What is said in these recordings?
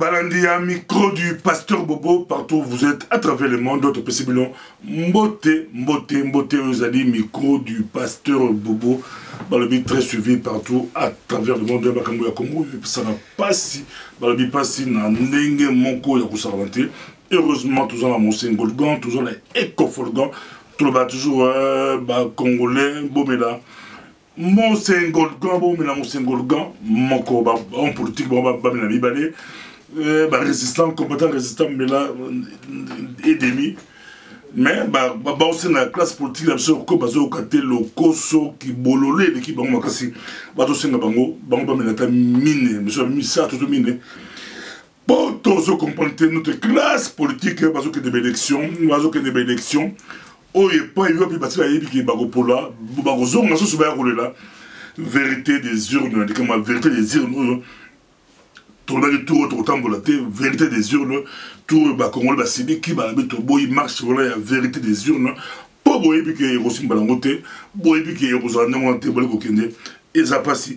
Balandia, micro du pasteur Bobo, partout où vous êtes, à travers le monde, d'autres possibles. Mbote, vous allez, micro du pasteur Bobo, Balobi très suivi partout, à travers le monde, Bakambo Congo, ça n'a pas si, Balobi pas si, n'a n'engue monko yakusarvante. Heureusement, toujours la Monseigne Golgan, toujours la Ecofolgan, tout le bas toujours, Congolais, Bomela. Monseigne Golgan, Bomela, Monseigne Golgan, Moko, en politique, Bamela Bibale. Résistant, combattant, résistant, mais là, et demi. Mais, aussi dans la classe politique, il y a le Koso qui bololé, l'équipe, il y a mine, monsieur, ça, tout mine. Pour tous comprendre notre classe politique, il y a des élections, il y a des élections. Oh, il n'y a pas eu de vérité des urnes, vérité des urnes. Tout le monde vérité des urnes, tout le Congolais, c'est qui va marche, voilà, la vérité des urnes. Pas boy, puis qu'il y a aussi balangote, boy, puis qu'il y a aussi un monté, et ça passe.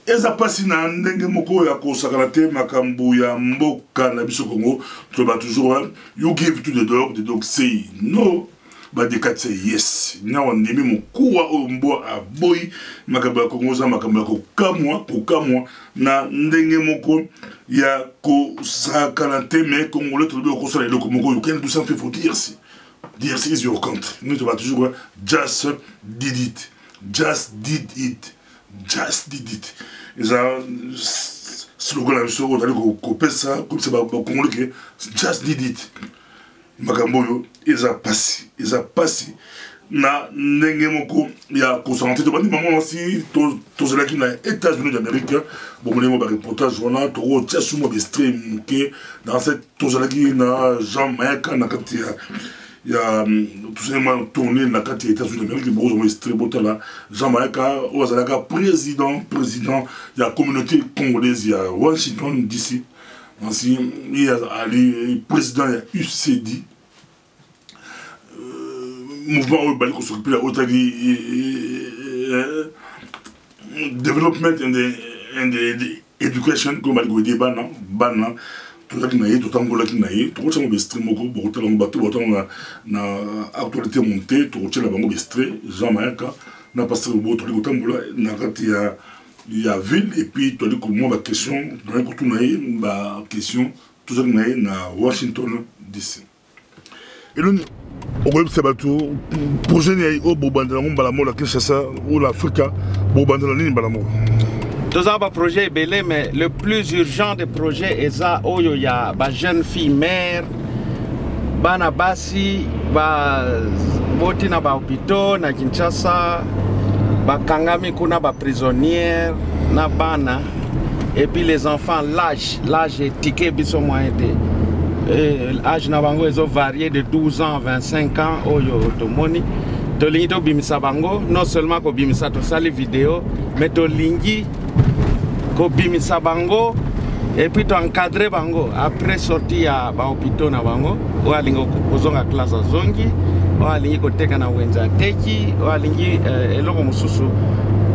Et ça passe dans un moko ya kosakalate makambu ya mboka na biso Congo, tu vas toujours, you give to the dog say no. Badeka say yes. Now on nemi mokuwa ombo a boy makamba kongoza makamba kokamwa na ndenge moko ya ko sakalate me kongole to be ko sala eloko moko you can do something for DRC. DRC is your country. Nous tu vas toujours just did it. Just did it. Just did it. Et ça slogan la so on ko pesa comme ça ba kongole que just did it. Makamboyo, ils ont passé. Na ndenge moko ya concentré. Tobandi maman aussi, tous les qui na États-Unis d'Amérique, bon mon reportage voilà, to tia sumo be stream que dans cette tous les qui na Jamaïque na kati ya tout simplement tourné na kati États-Unis d'Amérique, bon mon stream botala Jamaïque ozalaka président ya communauté congolaise ya Washington DC. Ainsi, il y a le président de UCD, mouvement où il s'occupe de Development and Education, comme il dit, Bana, tout ça qui n'a tout le temps qui n'a tout ça qui stream beaucoup, beaucoup de bateau, na actualité montée, tout ça la bango stream, Jean-Marc, n'a pas stream beaucoup, tout le temps na katia. Il y a ville et puis tu as dit que moi ma question dans le coup ma question tout ça na Washington DC et le au web c'est bateau projet ni au bobandela ngomba la mola Kinshasa ou l'Afrique bobandela ni balamo deux ans projet belé mais le plus urgent des projets est ça où il y a ba jeune fille mère bana basi ba boti na ba hôpital na Kinshasa bakangami kuna ba prisonnière na bana et puis les enfants l'âge est ticket biso moyen de âge na bango ils ont varié de 12 ans 25 ans oyo tomoni to lingi to bimisa bango non seulement ko bimisa to sali vidéo mais to lingi ko bimisa bango et puis to encadrer bango après sortie à ba hôpital na bango o alingo kozonga classe zongi o alingi koteka na wenza teki o alingi eloko mususu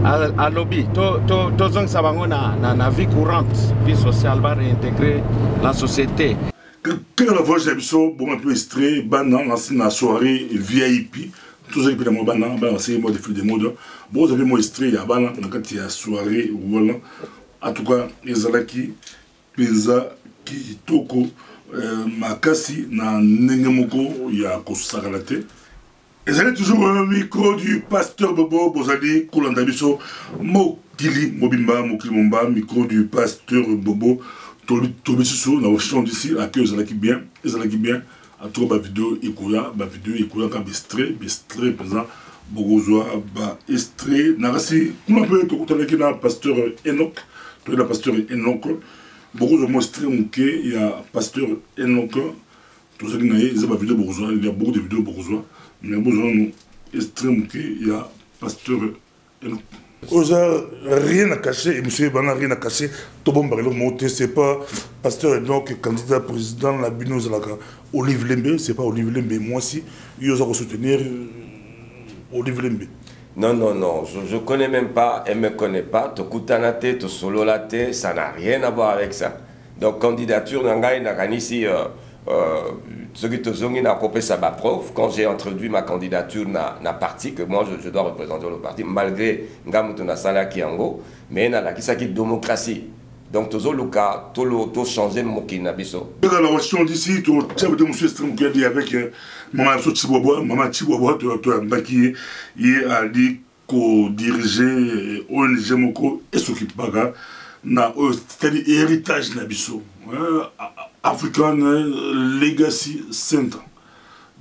à lobby to zong sabango na vie courante vie sociale va réintégrer la société quand la voix j'habite bon un peu extrait bana na soirée VIP tout ça depuis bana c'est moi défilé des modes bon vous avez moi extrait ya bana quand il y a soirée voilà en tout cas ezalaki pesa kitoko makasi na ndenge moko ya kosakalate. Et c'est toujours un micro du pasteur Bobo Bozali Kolanda Biso Mokili Mobimba Mokili Momba micro du pasteur Bobo Tobi Susu na Washington d'ici accueil Zalaki bien à tout ba vidéo ikoya ka bestre présent Bogozoa ba extrait na rasi comment peut to kotalaki na pasteur Enoch to la pasteur Enoch Bogozo mostré monké il y a pasteur Enoch tout ça qui na ils ba vidéo Bogozoa il y a beaucoup de vidéos Bogozoa. Mais bon, extrême qu'il y a pasteur Enoch. Oza rien à cacher, et monsieur Bana rien à cacher, tout bon barrel monté, c'est pas pasteur Enoch, candidat président la Bino Zalaka, Olive Lembe, c'est pas Olive Lembe, moi aussi, il osa soutenir Olive Lembe. Non, je connais même pas, elle me connaît pas, to kutanate, to sololate, ça n'a rien à voir avec ça. Donc, candidature, ce qui te n'a coupé ça ma preuve. Quand j'ai introduit ma candidature na parti, que moi je dois représenter le parti, malgré Ngamutuna Sala Kiango, mais na la qui démocratie. Donc, tout le cas, tout changer mon kinabiso. Dans la question d'ici, tu as dit monsieur Stram qui a dit avec maman Chibobo, maman Chibobo, tu as maquillé, il a dit qu'on dirigeait ONG Moko et s'occupe pas, c'est-à-dire héritage Nabiso, African Legacy Center.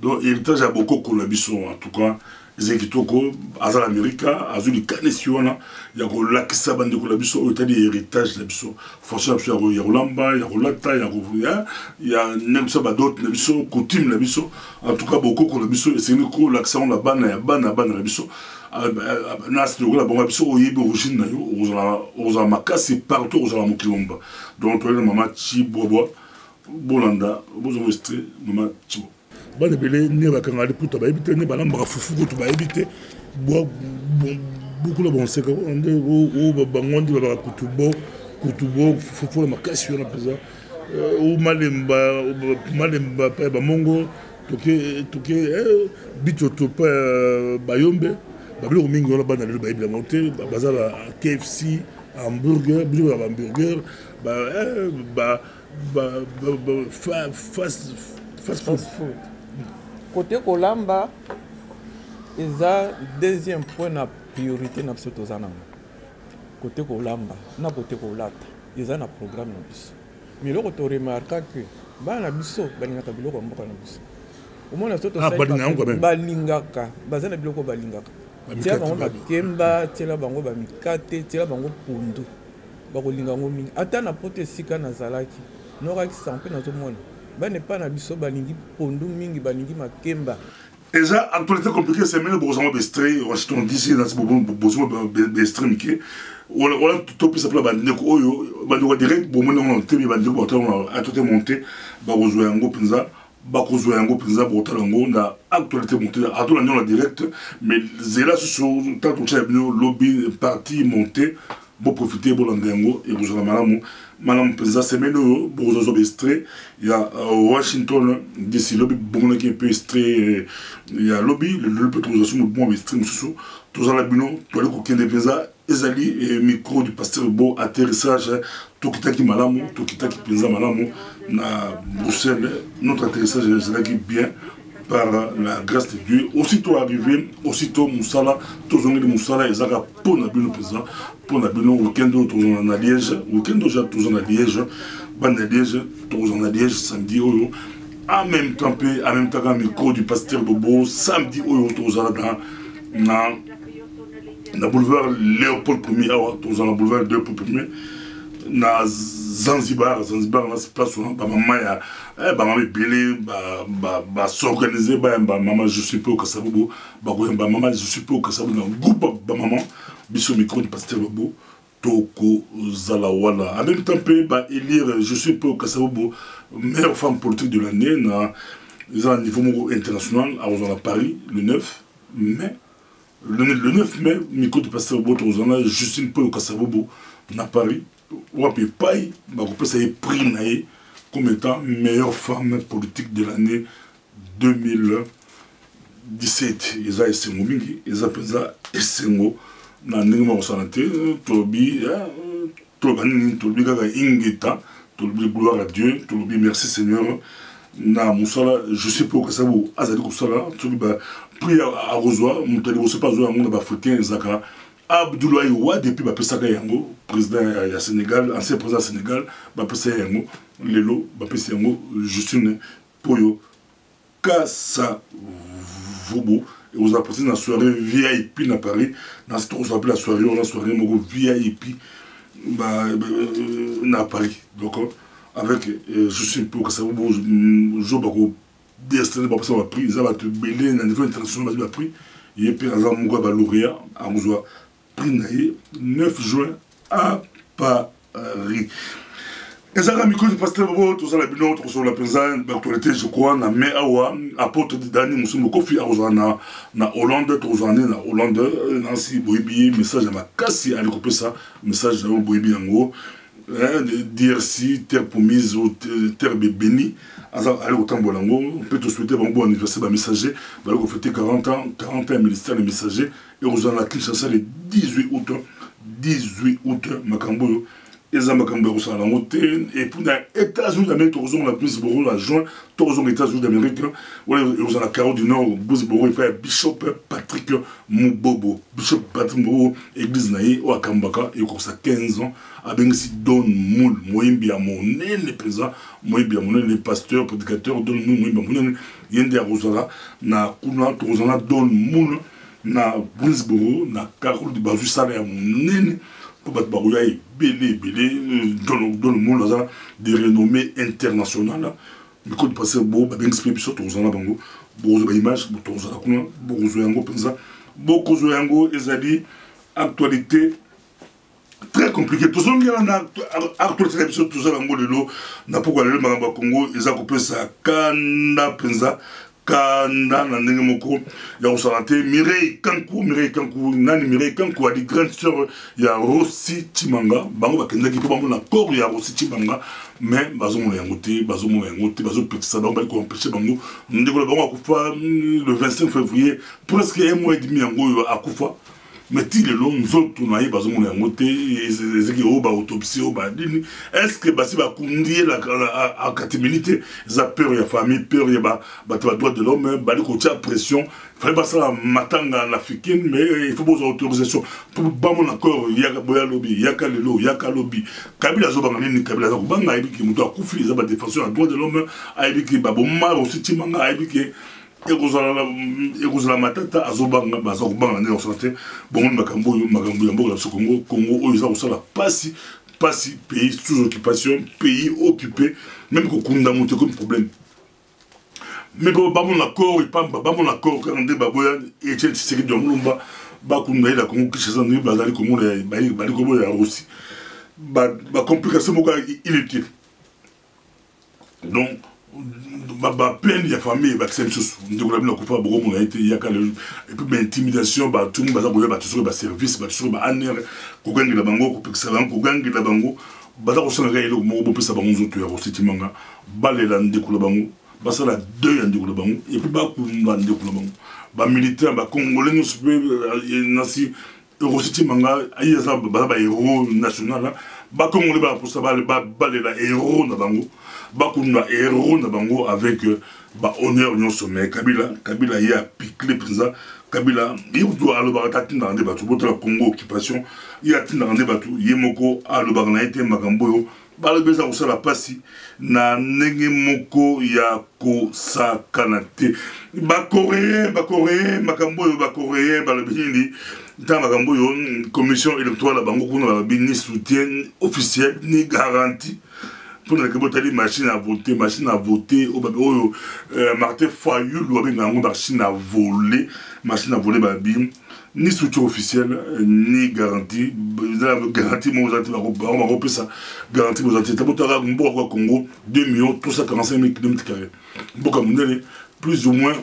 Donc, héritage a beaucoup qu'on Nabiso, en tout cas. Zekitoko, Azal America, Azul Kanesiona, il y a l'Akissa Bande Kolabiso, il y a des héritages Nabiso. Forcément, il y a Rolamba, il y a Rolata, il y a Nemsa Badot, Nabiso, Coutume Nabiso. En tout cas, beaucoup Kolabiso, et c'est une cour, l'accent, la banne, il y a banne, Nabiso. Nas, la bonne Nabiso, au Yébi, origine, aux Amakasi, partout aux Alamokilomba. Donc, on a Maman Chibobo, Bolanda, Bozomestre, Maman Chibo. Bana belé ne ba kanga puta ba ebité ne bala mba fufu ko to ba ebité beaucoup la bon c'est que on de o ba ngondi ba kutubo fufu la makasi na pesa o malemba pa ba mongo toke bito to pa ba yombe ba bilo mingi ona bana le ba ebila monter baza ba KFC hamburger bilo ba hamburger fast food. Côté Kolamba, ils ont deuxième point de priorité dans ce Tozanam. Côté Kolamba, na côté Kolata, ils ont un programme. Mais là, on remarque que Bana Bisso, Baningaka Bilo, Bisso. Au moins, Balingaka, Bazana Biloko Balingaka. Tia Bango Kemba, Tia Bango Bamikate, Tia Bango Pundu, Barolingango Ming. Attends, à porter Sika Nazalaki, n'aura qui s'en fait dans tout le monde. N'est pas na biso balingi pondu mingi balingi makemba. Et ça, actualité compliquée, c'est même pour nous bestrer, Washington DC, dans ce moment, pour nous bestrer, Mickey. On a tout plus appelé Bandeko Oyo, Bandeko direct, pour nous, on a monté, Bandeko, on a tout monté, Barozo Yango Pinza, Barozo Yango Pinza, Botalango, on a actualité montée, à tout l'année, on a direct, mais c'est là, sur tant que tu lobby, parti monté, pour profiter pour l'anglais et pour Madame Pinza, c'est maintenant pour nous bestrer. Il y a Washington DC lobby bon qui peut estrer, il y a lobby le peut trouver sur bon bestrer sous tous en labino pour le coquin de Pinza ezali et micro du pasteur beau atterrissage tout qui malamu tout qui Pinza malamu na Bruxelles notre atterrissage est bien par la grâce de Dieu. Aussitôt arrivé, aussitôt Moussala, tous les Moussala, ils ont pour Nabino présent, pour Nabino, week-end, tous en a Liège, week-end déjà, tous en a Liège, ban de Liège, tous en a Liège, samedi, en même temps, un micro du pasteur Bobo, samedi, tous en a dans boulevard Léopold Ier, tous en a boulevard Léopold Ier, na Zanzibar na place où maman ya maman belé s'organiser maman je suis pas au Kasabobo maman je suis pas au Kasabobo groupe maman biso micro du pasteur Bobo toko zalawala en même temps élire je suis pas au Kasabobo meilleure femme politique de l'année na niveau international à Paris le 9 mai le 9 mai micro du pasteur Bobo tozana Justine Paul au Kasabobo na Paris Wapi Pai, ça est pris comme étant meilleure femme politique de l'année 2017. Ils ont essayé mingi, ils ont essayé na ningma osanate, tobi gaga ingeta, tobi gloire à Dieu, tobi merci Seigneur. Na musala, je sais pas que ça vous azali kusala, tobi ba prier à Rosoa, mutali vous pas zoa monde africain zaka. Abdoulaye Ouad, depuis Bapesaka Yango, président du Sénégal, ancien président du Sénégal, Bapesaka Yango, Lelo, Bapesaka Yango, Justine Poyo, Kassa Vobo, et vous apportez dans la soirée VIP à Paris, dans ce qu'on appelle la soirée VIP à Paris. Donc, avec Justine Poyo, Kassa Vobo, Jobako, Destin, Bapesaka va pris, ils ont été belés dans le niveau international, ils ont pris, et puis, ils ont lauréat, à Mouzoua. 9 juin à Paris. Et ça, l'ami, quand je passe le tout ça, la bino, tout ça, la présence, l'actualité, je crois, na me awa, apporte de Dani, nous sommes beaucoup fiers na Hollande, tout ça, na Hollande, Nancy Boibi, message à ma casse, à l'écouper ça, message à Boibi en gros, DRC, terre promise ou terre bénie. Allez au Tambolango, on peut te souhaiter un bon anniversaire d'un messager. Vous allez fêter 40 ans ministère des messagers. Et vous allez à Kinshasa le 18 août. 18 août, Makambo. Et ça, Makambo, vous allez monter. Et pour les États-Unis d'Amérique, vous allez la Brisbane, la juin. Tous les États-Unis d'Amérique. Vous allez à la Carole du Nord, Brisbane, et Bishop Patrick Mubobo. Bishop Patrick Mubobo, église Naï, ou à Kambaka, et comme ça 15 ans. Avec si Don Moul, Moïmbi Amoné, les présents, Moïmbi Amoné, les pasteurs, prédicateurs, Don Moul, Moïmbi Amoné, Yende Arosara, na Kuna, Tozana, Don Moul, na Brisboro, na Carole de Bazu Salé Amoné, pour battre Barouya et Belé, Don Moul, des renommées internationales. Le code passé, bon, avec Spépiso, Tozana Bango, Bozo Image, Tozana Kuna, Bozo Yango, Penza, Bozo Yango, Ezali, actualité. Très compliqué. Tout ça, il y a une télévision, tout ça, n'a pas le Maramba Congo, ils ont coupé ça, Kanda, Penza, Kanda, Nanengemoko, il y a aussi Mireille Kankou, Nani Mireille Kankou, a des grandes sœurs, il y a Rossi Chimanga, Bango Bakenda qui peut avoir un accord, il y a Rossi Chimanga, mais Bazo Moyangote, Bazo Peksa, Bango Baliko empêché Bango, nous développons Bango à Koufa le 25 février, presque un mois et demi à Koufa. Mais si les longs autres on a eu besoin de monter et qui ont autopsie au badini est-ce que basi va conduire la catégorie ça peur ya famille peur ya ba droit de l'homme bali ko tia pression fallait pas ça matanga en africaine mais il faut besoin autorisation pour ba mon accord yaka boya lobby yaka lelo yaka lobby kabila zo banga ni kabila zo banga ibi ki muto akufi za ba défenseur à droit de l'homme ibi ki ba bomma aussi timanga ibi ki et vous la matata azobanga bazobanga ne santé bon makambo yambo la Congo ils ont ça la passi pays sous occupation pays occupé même ko kunda monte comme problème mais ba mon accord pas ba mon accord quand des baboya et c'est que de mulumba ba kunda la Congo qui s'en est bazali comme bali comme ya aussi ba complication beaucoup inutile donc ma peine de la famille va c'est chose de la bien coupa beaucoup a été il y a et puis intimidation ba tout ba ba sur ba service ba sur ba aner ko gangi la bango ko pexala ko gangi la bango ba za ko sona ga ile mo bo pesa bango zoto ya aussi timanga balela ndeko la bango ba sala deux ya ndeko la bango et puis ba ko ndeko la bango ba militaire ba congolais nous super nasi Eurocity manga aïe ça ba héros national ba congolais ba pour ça ba balela héros na bango bakunda héros na bango avec ba honneur union sommet Kabila y a piqué président Kabila il doit aller baratati dans des bateaux pour la Congo occupation il a tinda dans bateaux yemoko a le bagna été makamboyo ba le beza ko la pasi na ndenge moko ya ko sa kanate ba coréen makamboyo ba coréen ba le bindi dans makamboyo commission électorale la bango kuna ba ni soutien officiel ni garantie pour la machine à voter au babio Martin Fayou machine à voler babim ni soutien officiel ni garantie garantie mon on va repasser ça garantie mon antenne tabotara mbo Congo 2 millions 345 000 km². Mboka munene plus ou moins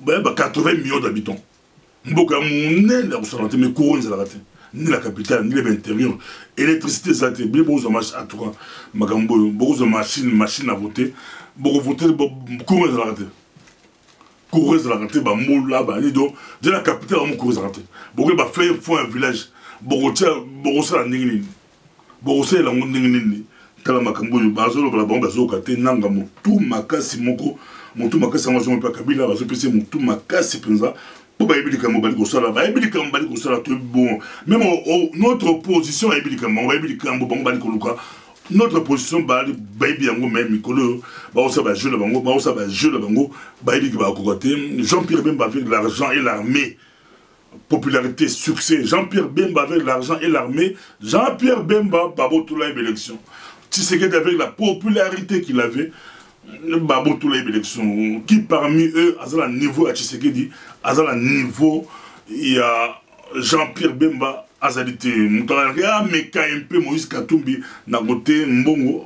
80 millions d'habitants. Mboka munene la santé mais couronne ça la raté. Ni la capitale, ni l'intérieur. Électricité, ça a été bien, beaucoup de machines à tout cas. Beaucoup de machines à voter. Beaucoup de voter, courir de la rater. Courir de la rater, moula, de la capitale, on courir de la rater. Beaucoup de faire un village. Beaucoup de ça, la ningini. Beaucoup de ça, la ningini. Tala makambo, bazolo, la bombe, bazo, kate, nanga, motu, makasi, moko, motu, makasi, moi, je m'appelle Kabila, bazo, pc, motu, makasi, penza. Pour bon, même notre position notre position Jean-Pierre Bemba avec l'argent et l'armée popularité succès Jean-Pierre Bemba avec l'argent et l'armée Jean-Pierre Bemba Babotoula élection Tshisekedi avec la popularité qu'il avait Babotoula élection qui parmi eux à ce niveau à Tshisekedi à ce niveau il y a Jean-Pierre Bemba azalité mutala mais KMP Moïse Katumbi na côté mbongo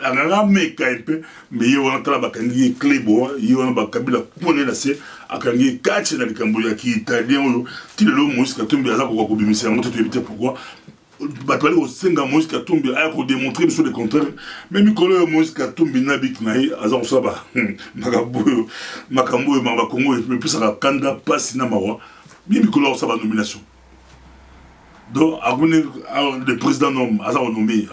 a mais KMP mais il y a un bakangi clébo il y a un bakabila kone la se akangi catch na likambo ya ki italien tilo Moïse Katumbi aza ko bimisa ngoto tu éviter pourquoi batwali au senga Moïse Katumbi a démontré sur le contraire même Mikolo Moïse Katumbi nabik naï azan saba makambo mamba Congo et plus ça kanda passe na mawa bien Mikolo saba nomination donc le président nom azan nommé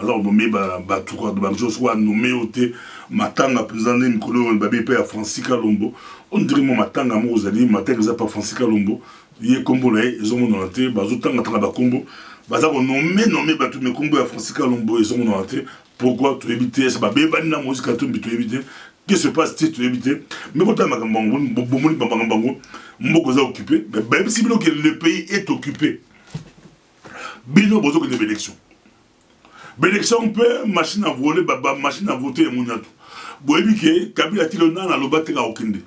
ba tout quoi ba soit nommé oté matanga président Mikolo babi pe à Francis Kalombo on dirait mon matanga mo ozali matanga pas Francis Kalombo yé kombo là ils ont monté bazo tanga ba kombo baza ko nommé batu me kombo ya Francis Kalombo ils ont monté pourquoi tu éviter ça ba bebani na Moïse Katumbi tu éviter qu'est-ce se passe tu éviter mais pourtant makambango bomoni bambango mboko za occupé mais même si le pays est occupé bino bozo ko élection élection peut machine à voler baba machine à voter et monato boyebi ke Kabila tilona na lobate ka okende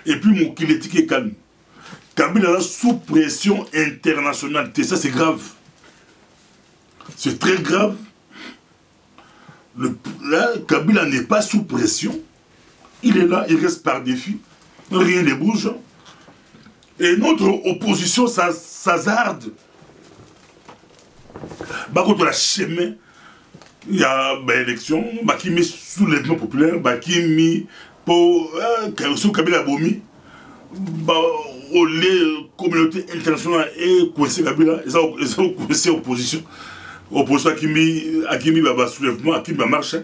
et puis mon kilétique calme Kabila sous pression internationale ça c'est grave. C'est très grave. Là, Kabila n'est pas sous pression. Il est là, il reste par défi. Rien ne bouge. Et notre opposition s'hazarde. Quand on a chemin, il y a l'élection, qui met soulèvement populaire, qui met pour Kabila Bomi, les communautés internationales et coincé Kabila, ils ont coincé opposition. Opposition à Kimi Baba soulèvement, à Kimi marche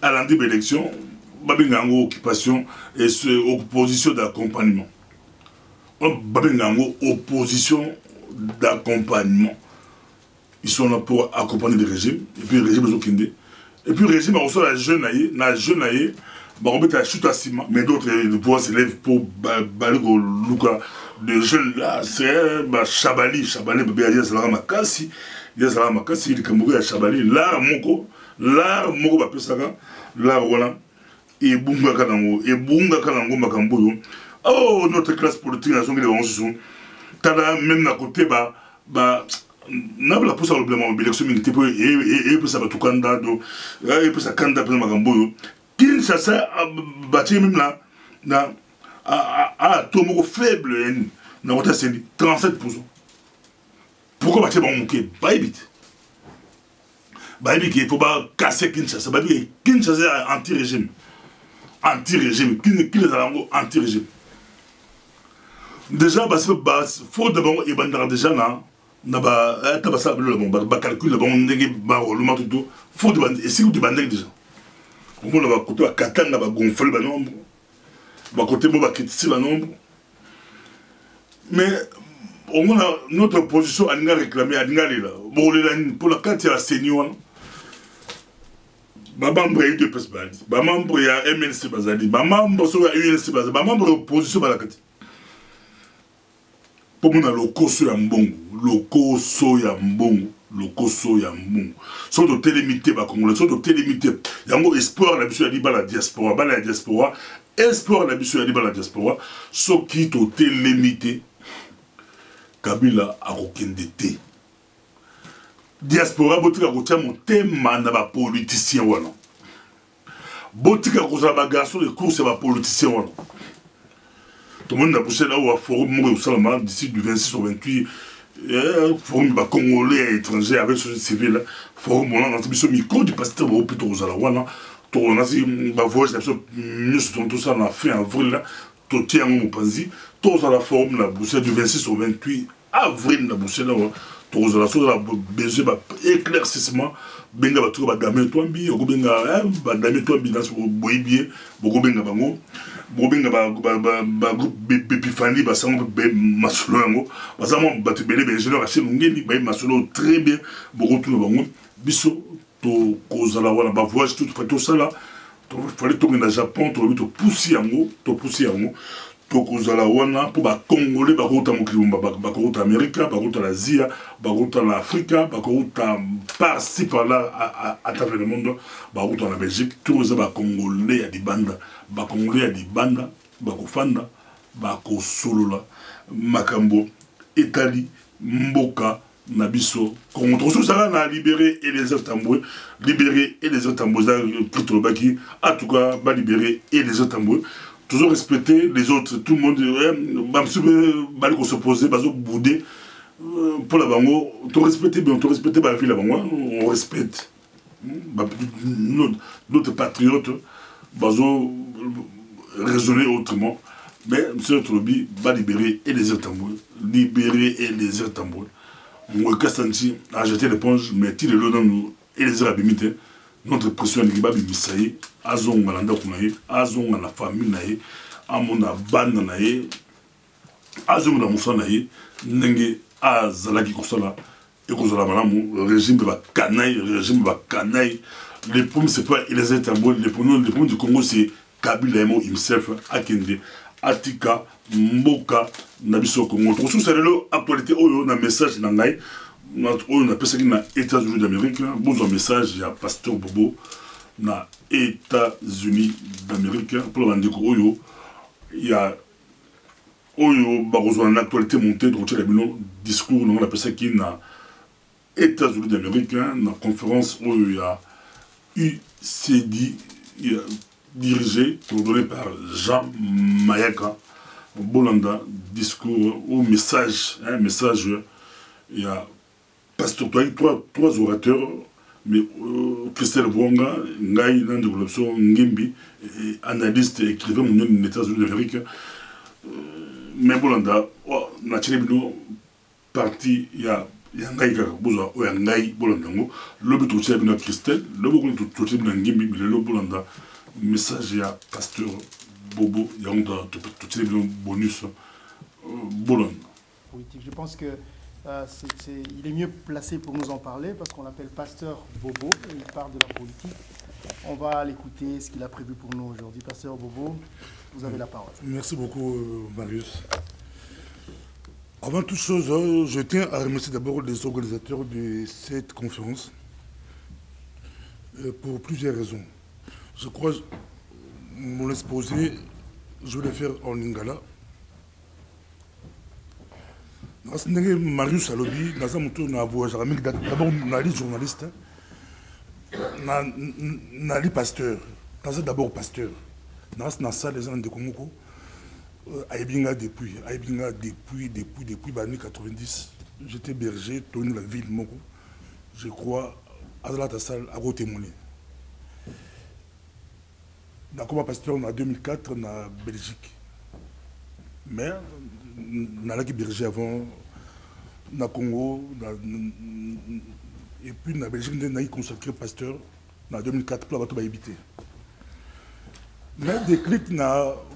à l'année de l'élection, Babingango occupation et opposition d'accompagnement. Babingango opposition d'accompagnement. Ils sont là pour accompagner le régime, et puis le régime est au Kinde. Et puis le régime a reçu la jeune aïe, on peut chute à ciment, mais d'autres le pouvoir s'élève pour Baligo Luka. Le jeune là, c'est Chabali, bébé Adia Salama Makasi. Il y a Salama Makasi, il est à Chabali, l'art Moko, Bapesaka, l'art voilà, et Bunga Kalango, Makamboyo. Oh, notre classe politique, la zone de l'Onson, même à côté, n'a pas poussé à l'oblément, l'élection militaire, et puis ça va tout candidat, et puis ça candidat pour Makamboyo. Kinshasa a bâti même là, à Tomoko faible, na wata c'est 37%. Pourquoi bâtir bon mouké? Bah évite. Il faut pas casser Kinshasa. Kinshasa est anti-régime. Anti-régime. Qui les a anti-régime? Déjà, faut d'abord y bandera déjà là. N'a pas ça le calcul bon ndenge ba le matuto. Faut de bander. Et si vous de bander déjà. Au moins là côté à Katanga ba gonfler ba nombre. Ba côté mo ba critiquer ba nombre. Mais au moins notre position a réclamé à là. Pour la carte à Seigneur. Bamambre de Pesbadi. Bamambre ya MLC Bazali. Bamambre so ya UNC Bazali. Bamambre opposition ba la carte. Pour moi loko so ya mbongo. Loko so ya mbongo. So de télémité ba Congolais. So de télémité. Yango espoir la biso ya di ba la diaspora. Ba la diaspora. Espoir la biso ya di ba la diaspora. So qui to télémité. Kabila a kokende te. Diaspora botika kotia motema na ba politicien wana. Botika kozala ba garçon de course ba politicien wana. Tout le monde a poussé là où à forum Mouré Salama d'ici du 26 au 28 forum ba congolais et étrangers avec société civile forum on a transmission micro du pasteur au plutôt aux alawana. To on a si ba voyage mieux sur tout ça on a fait en avril là. To tient mon panzi. Tous à la forum la bourse du 26 au 28 avril la bourse là. Tous à la chose la besoin éclaircissement benga ba tout ba damé toi bi ko benga ba damé toi bi dans boybier boko benga bango boko benga ba groupe Bepifani ba sango be masolo yango ba samo ba tebele be ingénieur acheter ngeni ba masolo très bien boko tout bango biso to kozala wala ba voyage tout ça là to fallait to na Japon to pousser yango to kozala wana pour ba congolais ba kota mokilumba ba kota Amerika ba kota l'Asie ba kota l'Afrique ba kota par-ci par-là à travers le monde ba kota la Belgique tous les ba congolais ya di banda ba kofanda ba ko solola makambo etali mboka na biso contre tout ça na libérer et les autres tamboué en tout cas ba libérer et les autres tamboué toujours respecter les autres, tout le monde va s'opposer, va se bouder, pour la bango, tu respectes bien, tu respectes la vie la bango, on respecte. D'autres patriotes, baso raisonner autrement. Mais M. Trobi va libérer et les Tamboué, libérer et les Tamboué. Moi, Kassanti a jeté l'éponge, mais il est là et les abimités. Notre pression est que Misaï, Azon Malanda Kunaï, Azon à la famille Naï, Amona Ban Naï, Azon à Moussa Naï, Nengue Azalaki Kosala, et Kosala Malamou, le régime va canaille, le régime va canaille. Les pommes, c'est pas les Tamboué, les pommes du Congo, c'est Kabila Emo himself, Akende. Atika, Mboka, Nabiso Congo. Tout ça, c'est l'actualité. On a un message dans l'Aïe. On a appelé ça dans les États-Unis d'Amérique. Bon, un message, il y a Pasteur Bobo dans les États-Unis d'Amérique. Pour le dire il y a l'actualité montée, donc il y a un discours, on appelle ça qui dans les États-Unis d'Amérique. Dans la conférence où il y a UCD, dirigé, coordonné par Jean Mayaka, Bolanda, discours ou message, un message, il y a Pasteur Toy, trois orateurs, mais Christelle Bouanga, Ngaï, Nandegolopso, Ngimbi, analyste et écrivain mondial des États-Unis d'Amérique, mais Bolanda, naturellement, parti, il y a Ngaï Kakaboza, ou Ngaï Bolandango, le but de Tchèque Christelle, le but de Tchèque Ngimbi, mais le Bolanda. Message à Pasteur Bobo, il y a un bonus Boulogne. Politique. Je pense que il est mieux placé pour nous en parler parce qu'on l'appelle Pasteur Bobo et il parle de la politique. On va l'écouter, ce qu'il a prévu pour nous aujourd'hui. Pasteur Bobo, vous avez la parole. Merci beaucoup, Marius. Avant toute chose, je tiens à remercier d'abord les organisateurs de cette conférence pour plusieurs raisons. Je crois que mon exposé, je vais le faire en lingala. Marius Alobi, d'abord, on a dit journaliste, on a dit pasteur, d'abord pasteur. Dans la salle des gens de Komoko, Aïbinga depuis les années 90, j'étais berger, tourné la ville Moko. Je crois, à la salle, à Rotémoné. D'accord, pasteur en 2004 en Belgique. Mais on a berger avant, au Congo, et puis en Belgique, on a consacré pasteur en 2004 pour la habiter. Mais des clics,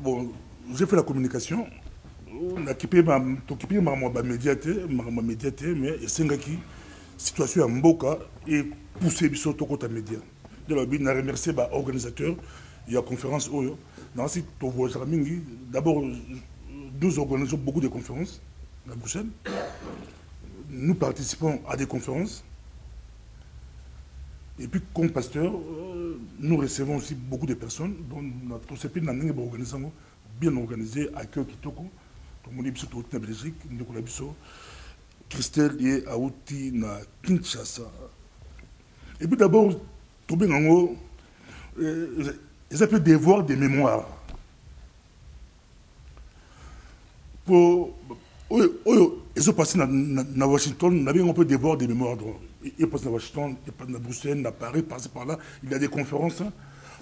bon, j'ai fait la communication, on a occupé ma médiaté, mais c'est une situation en Mboka et poussé sur tout côté média. Je remercie les organisateurs. Il y a une conférence dans ce d'abord, nous organisons beaucoup de conférences à Bruxelles. Nous participons à des conférences. Et puis, comme pasteur, nous recevons aussi beaucoup de personnes dont notre CP n'a bien organisé à Kyo Kitoko, comme on dit en Belgique, Christelle et Aouti na Kinshasa. Et puis d'abord, tout bien en haut, ils appellent devoir de mémoire. Pour ils sont passés à Washington, on a un peu devoir de mémoire. Ils passent à Washington, ils passent à Bruxelles, à Paris, par là, il y a des conférences.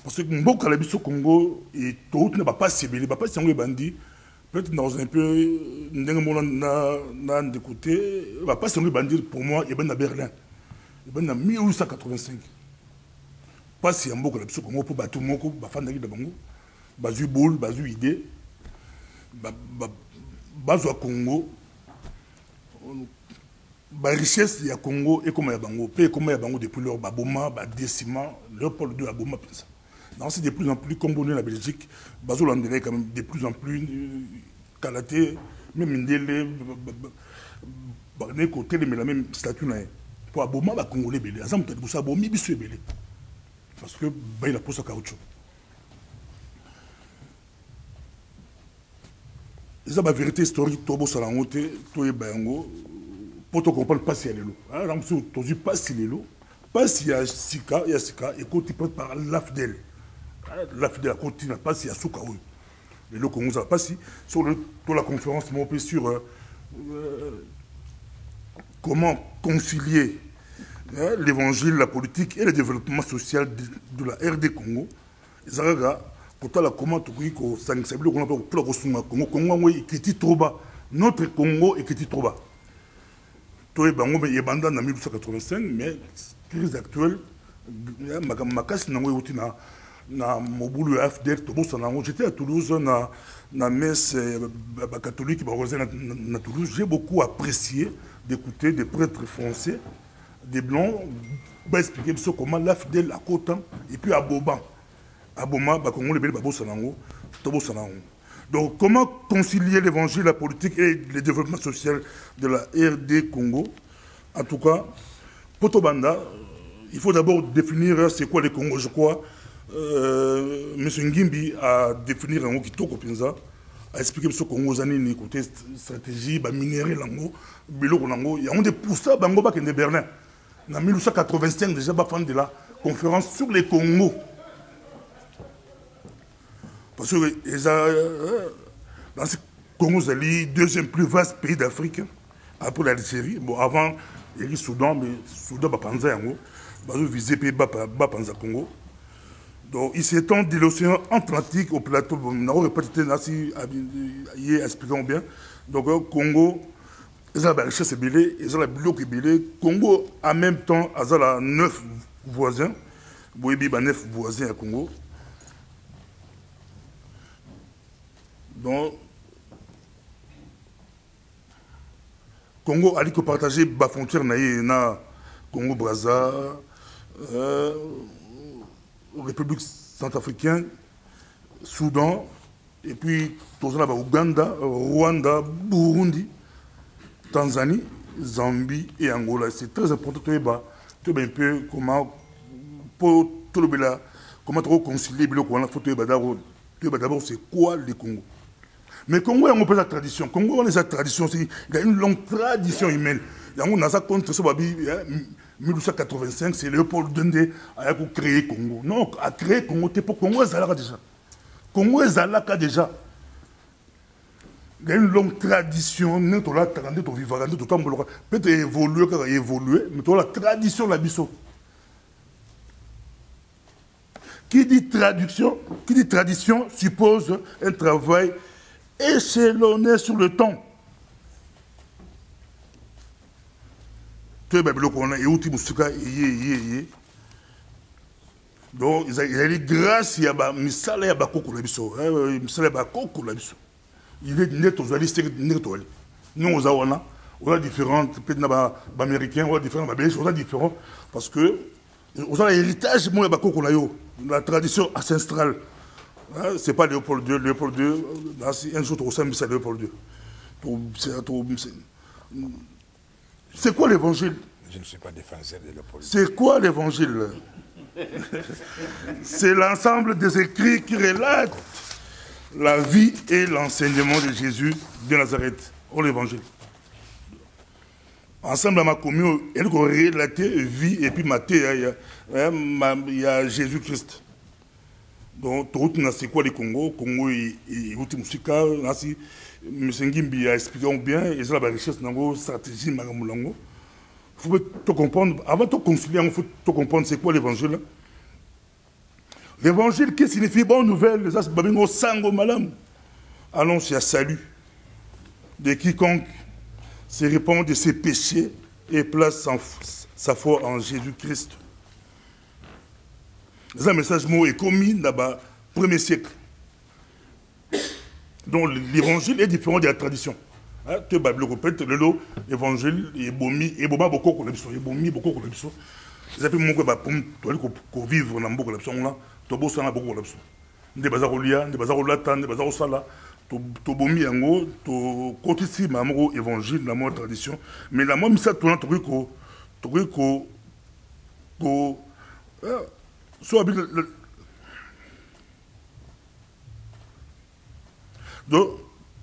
Parce que beaucoup de Congo, et tout ne va pas s'ébéler, pas si on est bandit. Peut-être dans un peu, de côté, va pas si on est bandit pour moi, il y a Berlin. Il y a 1885. Pas si on est bandit pour Congo, pour battre tout le monde, pour faire des bango, bazu boule, bazu idée, bazu à Congo. La richesse il y a Congo et comme il y a Bango, puis comme il y a Bango depuis leur Baboma, Décima, leur pôle de Baboma. C'est de plus en plus comme on est la Belgique, Bazo Landélé quand même de plus en plus Kalaté, même Ndélé, côté mais la même statut là. Pour Baboma, ba Congolais belé. Azam peut ça Bomi bisu belé. Parce que il a posé caoutchouc. C'est la vérité historique, Tobo Salangote, Toye Bayango. Pour te comprendre, pas si elle est là. Alors, tu pas si elle est là. Pas si il y a Sika, il y a Sika, et quand tu peux par l'AFDEL. L'AFDEL continue, pas si il y a Souka. Les locaux, on ne pas si. Sur la conférence, mon peu sur comment concilier l'évangile, la politique et le développement social de la RD Congo. Comment Congo est trop bas. Notre Congo est trop bas. Tout est bango mais en 1885 mais crise actuelle makasi nango yoti na mobulu FDR to bossa nango. J'étais à Toulouse na messe catholique na Toulouse. J'ai beaucoup apprécié d'écouter des prêtres français, des blancs, bah expliquer comment l'AFDL à Cotan et puis à Boban. À Boma, Congo, les belles babos sanango, tobo sanango. Donc, comment concilier l'évangile, la politique et le développement social de la RD Congo? En tout cas, Potobanda, il faut d'abord définir c'est quoi les Congo. Je crois, M. Ngimbi a défini un Kitoko Pinza, a expliqué ce Congo aux années, côté stratégie, minérer l'ango, bilo l'ango. Il y a des pour ça, Bango Bak de Berlin. En 1985, déjà, il de la conférence sur les Congo. Parce que dans ce Congo, c'est le deuxième plus vaste pays d'Afrique, après l'Algérie. Bon, avant, il y a le Soudan, mais le Soudan va penser à Congo. Il y a visé le pays Congo. Donc, il s'étend de l'océan Atlantique au plateau. On a répété hier, expliquons bien. Donc, Congo, il y a la richesse belée, il y a la bloc belée. Congo, en même temps, il y a 9 voisins. Il y a 9 voisins à Congo. Donc, Congo a dit que partager la frontière na Congo Brazza, République centrafricaine, Soudan, et puis Ouganda, Rwanda, Burundi, Tanzanie, Zambie et Angola. C'est très important de voir un peu comment concilier d'abord c'est quoi le Congo. Mais le Congo, on a la tradition. Le Congo, il a une longue tradition humaine. On a contre ce 1885, c'est Léopold Dende qui a créé le Congo. Non, a créé le Congo, c'est pour Congo, déjà. Congo est déjà. Il y a une longue tradition. Peut-être évoluer, mais la tradition, la biseau. Qui dit tradition suppose un travail échelonné sur le temps. Donc, il y a des grâces, il y a des misales, il y a des coco la biso. Il est net aux alliés, nous, on a différentes, peut-être américains, on a différents, on a différents, parce que on a l'héritage, moi, la tradition ancestrale. Ce n'est pas Léopold II. Léopold II, un jour, on s'aime, c'est Léopold II. C'est quoi l'évangile? Je ne suis pas défenseur de Léopold II. C'est quoi l'évangile? C'est l'ensemble des écrits qui relatent la vie et l'enseignement de Jésus de Nazareth. Oh, l'évangile. Ensemble, à ma commune, elle a relaté vie et puis Matthieu, il y a Jésus-Christ. Donc, c'est quoi le Congo? Congo est Musika, M. Ngimbi a expliqué bien, et c'est la richesse de la stratégie de il faut tout comprendre, avant de concilier, il faut tout comprendre c'est quoi l'évangile. L'évangile qui signifie bonne nouvelle, les asbabingo sango malam. Annonce à salut de quiconque se répand de ses péchés et place sa foi en Jésus-Christ. Ce message est commis dans le premier siècle. Donc l'évangile est différent de la tradition. Tu vas le répéter, l'évangile est bomi, et bomi beaucoup pour l'habitude, et bomi beaucoup pour l'habitude. C'est un peu mon pour vivre dans beaucoup l'habitude là, tu bosses dans beaucoup l'habitude. Des bazar olia, des bazar olatan, des bazar osala, tu bomi yango, tu cotises maman évangile dans ma tradition. Mais la moi ça tourne soit donc,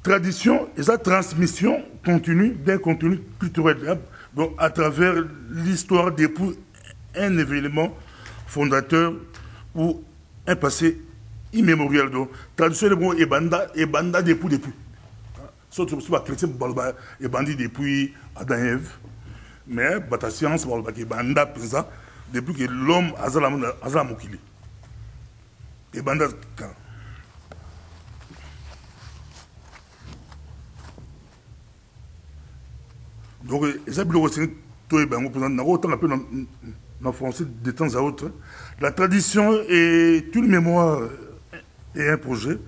tradition et sa transmission continue d'un contenu culturel. Donc, à travers l'histoire d'époux, un événement fondateur ou un passé immémorial. Donc, tradition, et banda d'époux depuis. Surtout, si les chrétiens et bandit depuis Adam et Ève. mais bata science ba ki banda penza depuis que l'homme azala mokili et banda kan donc ça bilo c'est toi et ben on peut autant un peu dans français de temps à autre la tradition est une mémoire et un projet,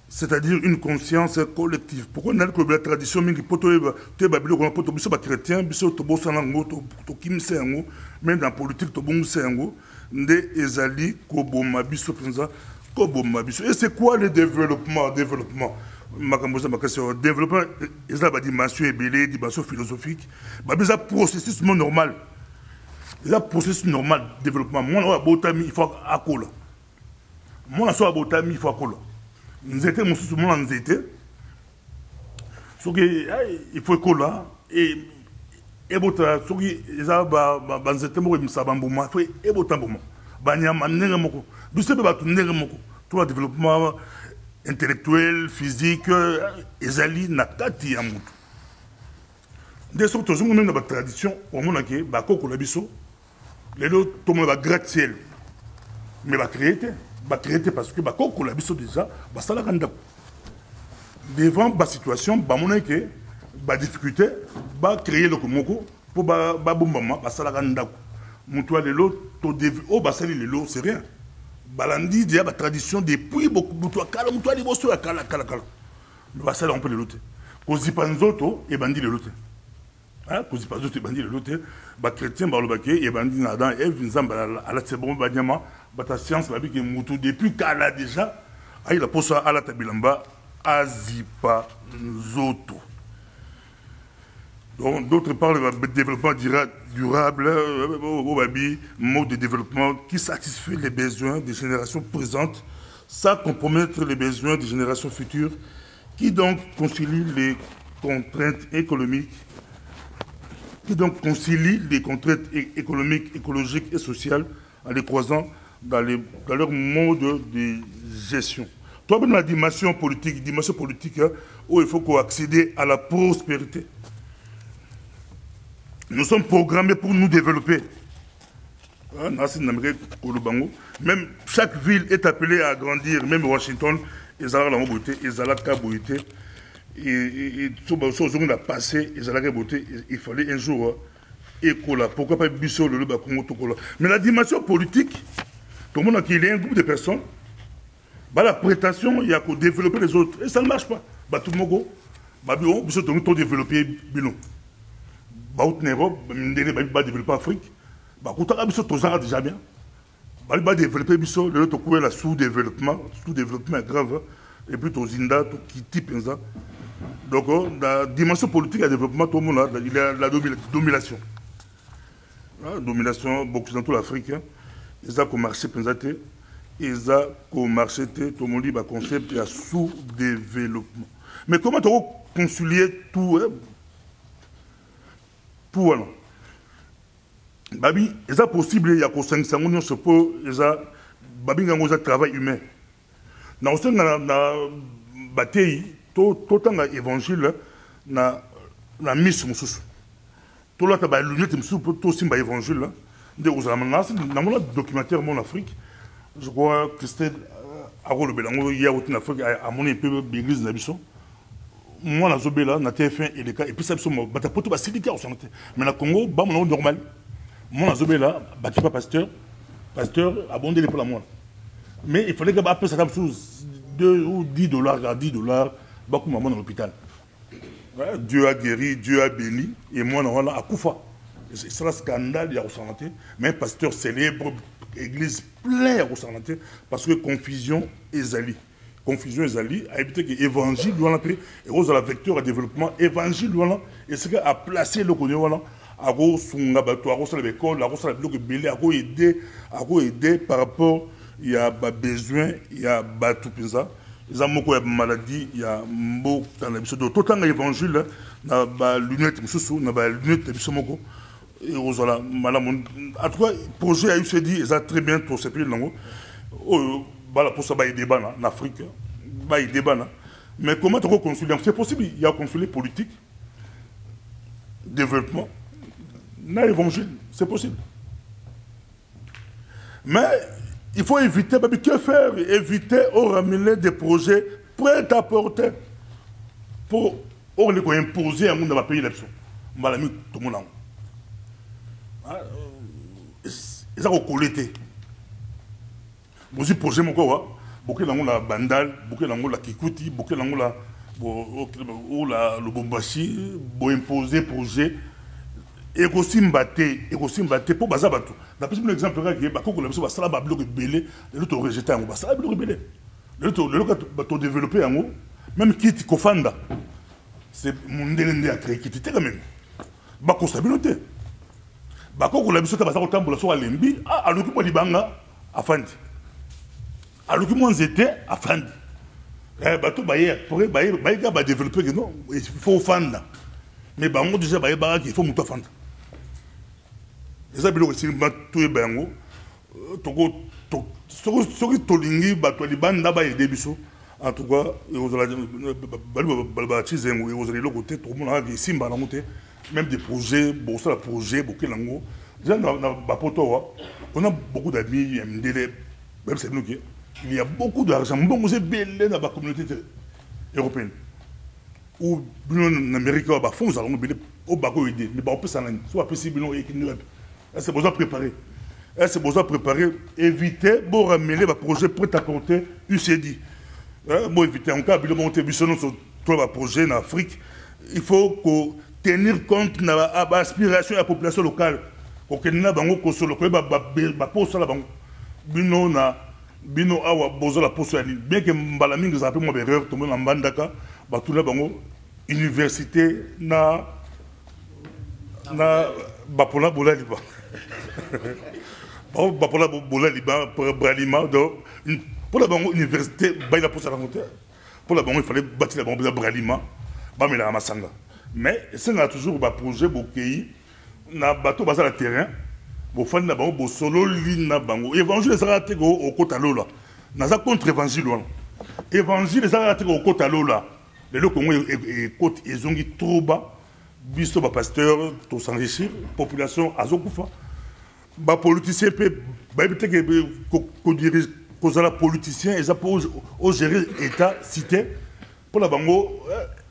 c'est-à-dire une conscience collective. Pourquoi on a que la tradition, même dans la politique, et c'est quoi le développement? Développement, il y a des dimensions ébélées, des dimensions philosophiques, il y a un processus normal. Il y a un processus normal de développement. Moi, il faut accoler. Moi, je suis à Botami, il faut accoler. Nous étions, mon sous nous étions. Il faut accoler. Et Bota, ce qui est à Banzetembo, il faut Bambuma, il faut Botambuma. Banyama, Négamoko. Vous savez, tout le développement intellectuel, physique, Ezali, Nakati, Amout. Des sortes de même dans la tradition, au monde qui est Bakoko Labiso, les autres, tout le monde va gratte-ciel. Mais va créer parce que Bakoko Labiso déjà, ça la rende. Devant la situation, la difficulté, va créer le Komoko pour Baboumama, ça la rende. Moutoua les lots, oh, Basali les lots, c'est rien. Balandi, il y a la tradition depuis beaucoup de kala, moutoua les bossos, kala. Le Basali, on peut les loter. Kozipanzoto, et bandi les loter. Kozipanzoto, et bandi les loter. Les chrétiens, et bandi nadan, et vinzamba, à la sebon, banyama, la science, la vie qui est moutou, depuis kala déjà, il a posé à la tabilamba, azipa zoto. Donc, d'autre part, le développement durable, mode de développement qui satisfait les besoins des générations présentes sans compromettre les besoins des générations futures, qui donc concilie les contraintes économiques, écologiques et sociales en les croisant dans leur mode de gestion. Toi, dans la dimension politique, où il faut qu'on accède à la prospérité. Nous sommes programmés pour nous développer. Même chaque ville est appelée à grandir, même Washington, il fallait un jour écola. Pourquoi pas Bissau le Congo? Mais la dimension politique, tout le monde a qu'il y a un groupe de personnes, la prétention, il y a qu'à développer les autres. Et ça ne marche pas. Tout le monde, Bissau doit développer Bilo. Europe, va développer l'Afrique. Déjà bien. Va développer le sous-développement. Sous-développement est grave. Et puis, Zinda, qui type ça. Donc, la dimension politique et développement, tout le monde, il y a la domination. La domination, dans toute l'Afrique, ils ont marché, ils ont marché, tout le monde dit, concept, il y a sous-développement. Mais comment tu concilier tout? Pour voilà. Babi, c'est possible, il y a 500 millions de choses, Babi, il y a un travail humain. Dans le bataille, tout le évangile, na mise mususu. Tout le temps, l'unité mususu, tout le évangile, dans le documentaire Mon Afrique, je crois que c'était à Rolo-Belango, il y a en Afrique, à mon peu l'église Nabisson. Moi, la Zobela, na TF1 et les cas, et puis ça, bata poto ba syndicat au santé. Mais na Congo, ba mon normal. Moi, la Zobela, bati pas pasteur abondé les pour la moi. Mais il fallait que ba ça sous 2 ou 10 dollars, à 10 dollars, ba comme maman dans l'hôpital. Dieu a guéri, Dieu a béni, et moi, on a Koufa. C'est un scandale, il y a au santé, mais un pasteur célèbre, église pleine au santé, parce que confusion et zali. Confusion ezali a évité que l'évangile doit l'appeler et aux la vecteur à développement évangile doit et ce a placé le connu voilà à gros son abattoir à gros l'école à gros la bloc belé à gros aider par rapport il y a besoin il y a tout ça ils ont beaucoup de maladies il y a beaucoup dans l'épisode de tout l'évangile na ba lunette mususu na ba lunette biso moko et aux la madame en tout cas projet a eu se dit ça très bien pour ce pays lango pour ça, il y a des débats en Afrique. Il y a des débats. Mais comment tu as concilié? C'est possible. Il y a un conflit politique, développement, na évangile, c'est possible. Mais il faut éviter, que faire? Éviter ou ramener des projets prêts à porter pour imposer un monde dans le pays là-dessus. Malami tout le monde. Ils ont collecté. Beaucoup de projets, beaucoup de la Bandal, beaucoup de la Kikuti, beaucoup de la Lubumbashi, pour imposer projet. Et aussi mbatté pour bazabatou. D'après un exemple, il y a un ça va bloquer belé, l'autre rejeté en haut, ça va bloquer belé. L'autre va développer en haut, même qui kofanda. C'est mon délai à créer qui était quand même. Bako stabilité. Bako ko la biso ta bazako tambola so alembi, ah aluki mo libanga afandi. Aluki mo nzete afandi. Bato baye pour baye ba développer non, il faut fanda. Mais bango déjà baye ba il faut muto afanda. Les habitants qui sont tous bango, togo tolingi bato libanda ba aider biso. En tout cas, vous allez côté tout le monde a des simba dans côté, même des projets, beaucoup de projets, beaucoup de langues. Déjà dans on a beaucoup d'amis, même c'est nous qui il y a beaucoup d'argent. Bon, vous êtes belé dans la communauté européenne. Ou en Amérique, on va faire des allons au bateau aider, mais on peut s'en aller. Soit possible, c'est besoin de préparer. C'est besoin de préparer, éviter, bon ramener les projets prêts à porter UCD. Bon, éviter en cas de monter sur le projet en Afrique, il faut tenir compte de l'aspiration de la population locale. Pour que nous ayons bino awa bozo la poso yani bien que mbala mingi za pe mo bereur to na mbandaka ba tout la bango université na bapola bola liba bapola bola liba pour Bralima donc pour la bango université ba la poso la monter pour la bango il fallait bâtir la bango Bralima ba mela masanga mais c'est là toujours ba projet bokei na bateau basa la terrain bo fan na bango bo solo lina bango évangile ça raté au kota lola naza contre évangile wana évangile ça raté au kota lola le Congo et côte ezongi trop bas biso ba pasteur to s'enrichir population azokufa ba politicien pe ba bité que dirige kozala politicien et ça pour au gérer état cité pour la bango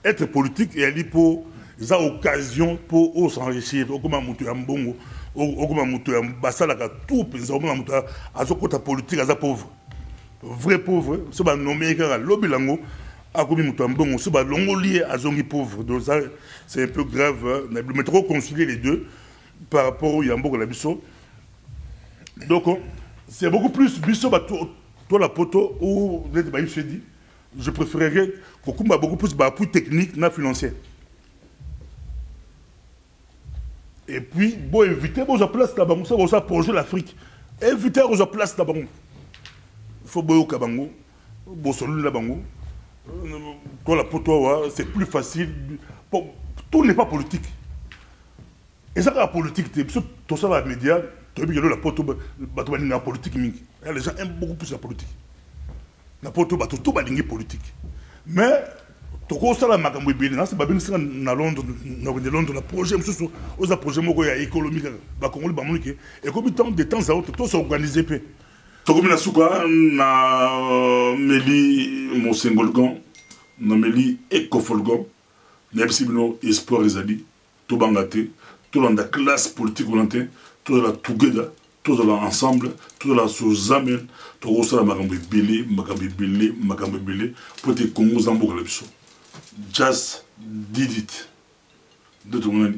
être politique et ali pour ça occasion pour s'enrichir comme mutu ya mbongo okoma mutu ya basala ka tout penza okoma mutu azokota politique aza pauvre vrai pauvre so ba nommé ka lobi lango akomi mutu ya mbongo so ba longoli azongi pauvre donc ça c'est un peu grave mais trop concilier les deux par rapport au yambo la biso donc c'est beaucoup plus biso ba toi la poto ou les ba je dis je préférerais beaucoup plus ba appui technique na financier. Et puis, bon, éviter vos places là-bas, ça projet l'Afrique. Éviter vos places là-bas. Il faut boire au Kabango, Bossolou là-bas. Toi, la potoa, c'est plus facile. Tout n'est pas politique. Et ça, la politique, tout ça, les médias, tu as la potoa, la politique. Les gens aiment beaucoup plus la politique. La potoa, tout est politique. Mais, toko sala makambo ibili na sababu nisanga na Londres na projet msusu oza projet moko ya économique ba Congolais ba monike et comme de temps à autre tout s'organiser pe toko mina suka na meli Mosengolgon na meli Ecofolgon na bisibino espoir ezali to bangate to landa classe politique volonté to la together to la ensemble to la sous-amel toko sala makambo ibili pour te Congo zambo la biso. Just did it. De ton